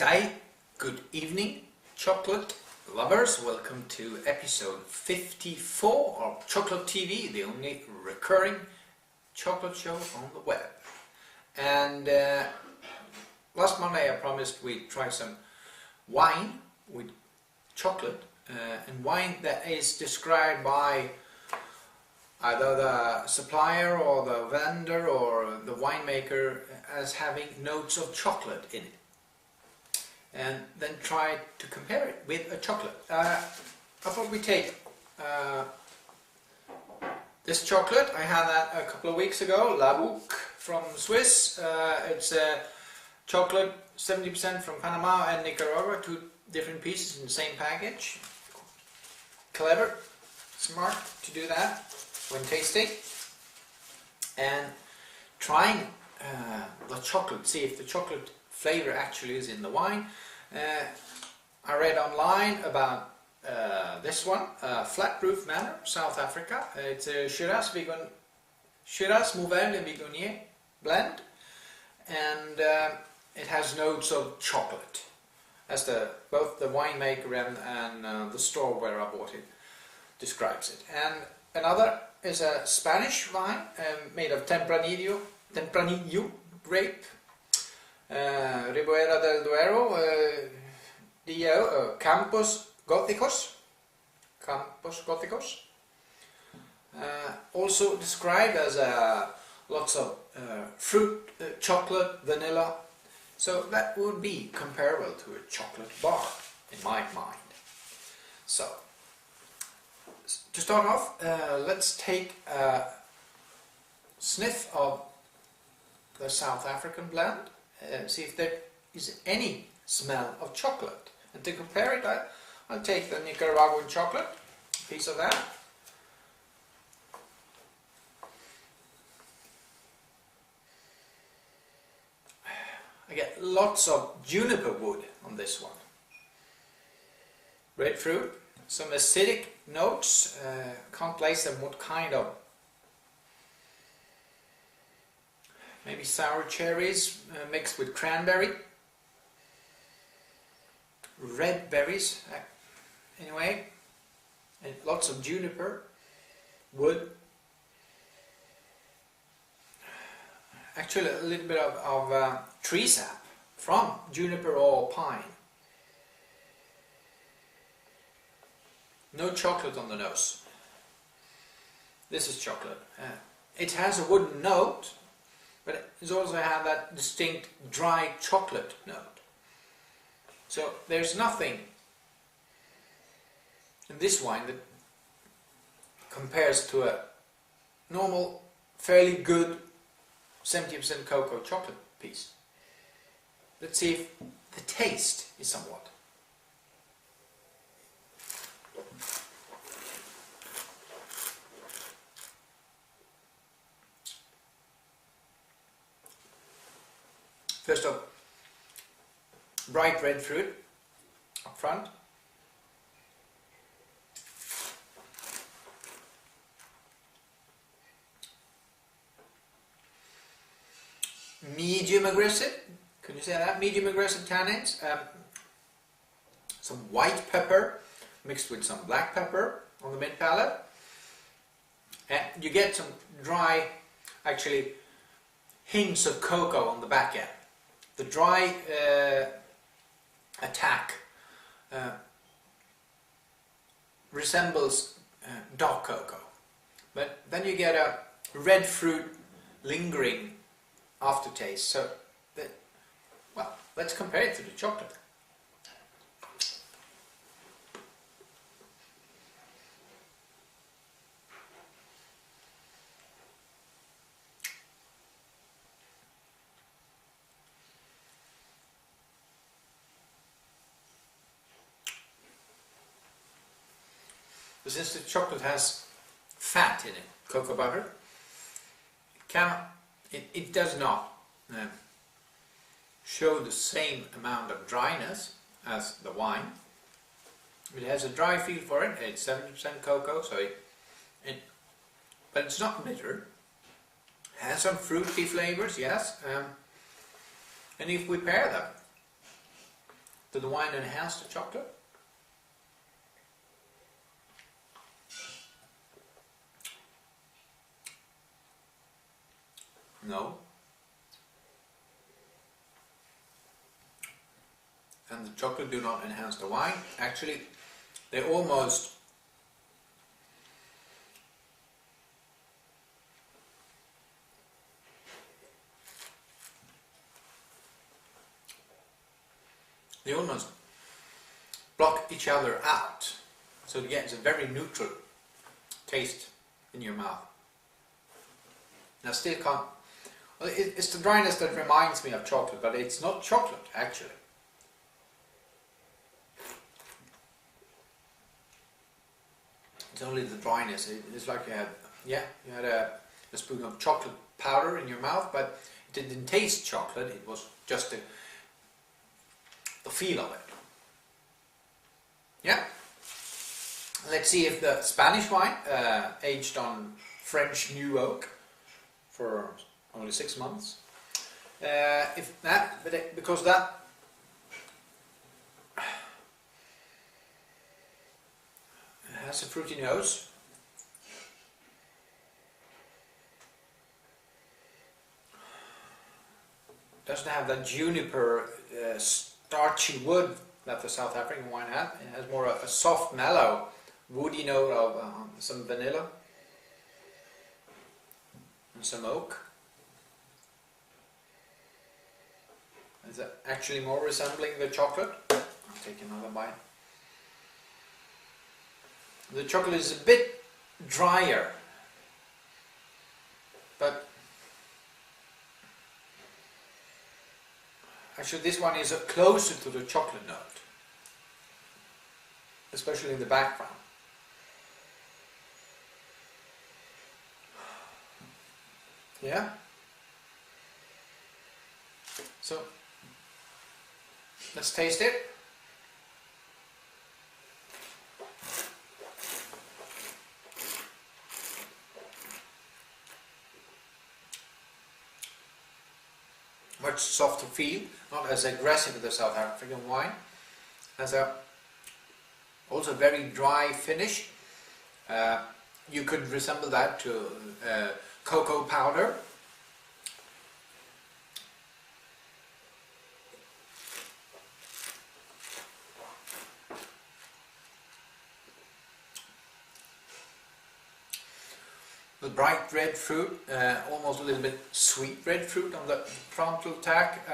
day, good evening, chocolate lovers. Welcome to episode 54 of Chocolate TV, the only recurring chocolate show on the web. And last Monday I promised we'd try some wine with chocolate, and wine that is described by either the supplier or the vendor or the winemaker as having notes of chocolate in it, and then try to compare it with a chocolate. I thought we'd take this chocolate. I had that a couple of weeks ago, La Bouc from Swiss. It's chocolate 70% from Panama and Nicaragua, two different pieces in the same package. Clever, smart to do that when tasting and trying the chocolate, see if the chocolate flavor actually is in the wine. I read online about this one, Flat Roof Manor, South Africa. It's a Shiraz Mourvèdre and Viognier blend, and it has notes of chocolate, as both the winemaker and the store where I bought it describes it. And another is a Spanish wine made of Tempranillo grape, Ribera del Duero, Campos Góticos, also described as lots of fruit, chocolate, vanilla. So that would be comparable to a chocolate bar in my mind. So to start off, let's take a sniff of the South African blend, see if there is any smell of chocolate. And to compare it, I'll take the Nicaraguan chocolate, a piece of that. I get lots of juniper wood on this one. Red fruit, some acidic notes, can't place them what kind of. Maybe sour cherries mixed with cranberry. Red berries, anyway. And lots of juniper wood. Actually a little bit of tree sap from juniper or pine. No chocolate on the nose. This is chocolate. It has a wooden note, but it also has that distinct dry chocolate note. So there's nothing in this wine that compares to a normal, fairly good 70% cocoa chocolate piece. Let's see if the taste is somewhat. First up, bright red fruit up front. Medium aggressive, can you say that? Medium aggressive tannins. Some white pepper mixed with some black pepper on the mid palate. And you get some dry, actually, hints of cocoa on the back end. The dry attack resembles dark cocoa, but then you get a red fruit lingering aftertaste. So, well, let's compare it to the chocolate. Since the chocolate has fat in it, cocoa butter, it does not show the same amount of dryness as the wine. It has a dry feel for it. It's 70% cocoa, so but it's not bitter. It has some fruity flavors, yes. And if we pair them, Did the wine enhance the chocolate? No. And the chocolate do not enhance the wine. Actually, they almost block each other out. So it gets a very neutral taste in your mouth. And I still can't... Well, it's the dryness that reminds me of chocolate, but it's not chocolate actually. It's only the dryness. It's like you had a spoon of chocolate powder in your mouth, but it didn't taste chocolate. It was just the feel of it. Yeah. Let's see if the Spanish wine, aged on French new oak for only 6 months, because that has a fruity nose. Doesn't have that juniper starchy wood that the South African wine has. It has more of a soft, mellow, woody note of some vanilla and some oak. Is it actually more resembling the chocolate? I'll take another bite. The chocolate is a bit drier, but actually this one is closer to the chocolate note, especially in the background. Yeah? So, let's taste it. Much softer feel, not as aggressive as the South African wine. Has a also very dry finish. You could resemble that to cocoa powder. The bright red fruit, almost a little bit sweet red fruit on the frontal tack,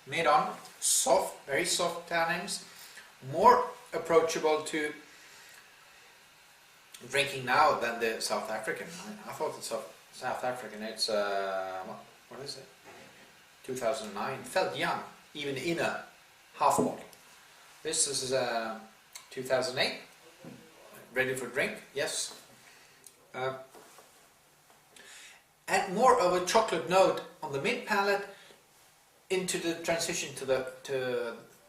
made on soft, very soft tannins, more approachable to drinking now than the South African. I thought the South African, it's what is it? 2009. Felt young, even in a half bottle. This is 2008. Ready for drink? Yes. Add more of a chocolate note on the mid palate into the transition to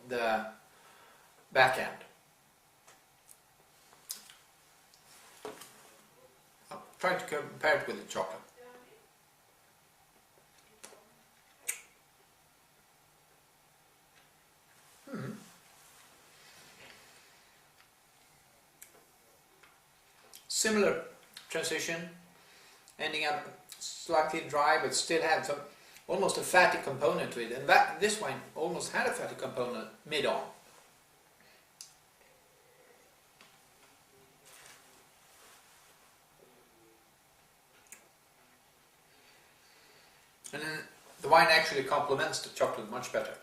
the back end. I'll try to compare it with the chocolate. Similar transition, ending up slightly dry, but still had some almost a fatty component to it, and this wine almost had a fatty component mid on. And then the wine actually complements the chocolate much better.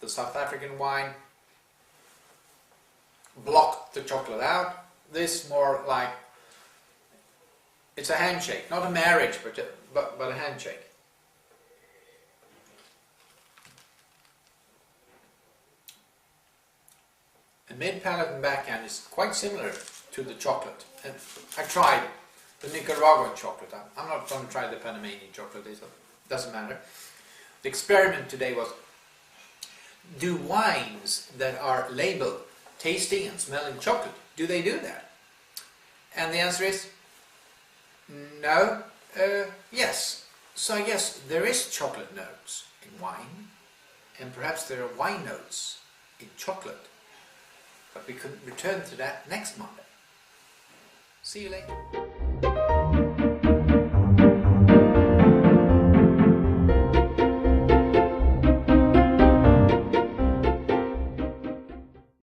The South African wine blocked the chocolate out. This more like it's a handshake, not a marriage, but a handshake. And mid palate and backhand is quite similar to the chocolate. And I tried the Nicaraguan chocolate. I'm not going to try the Panamanian chocolate. It doesn't matter. The experiment today was, do wines that are labeled tasting and smelling chocolate, do they do that? And the answer is no, yes. So I guess there is chocolate notes in wine, and perhaps there are wine notes in chocolate. But we can return to that next Monday. See you later.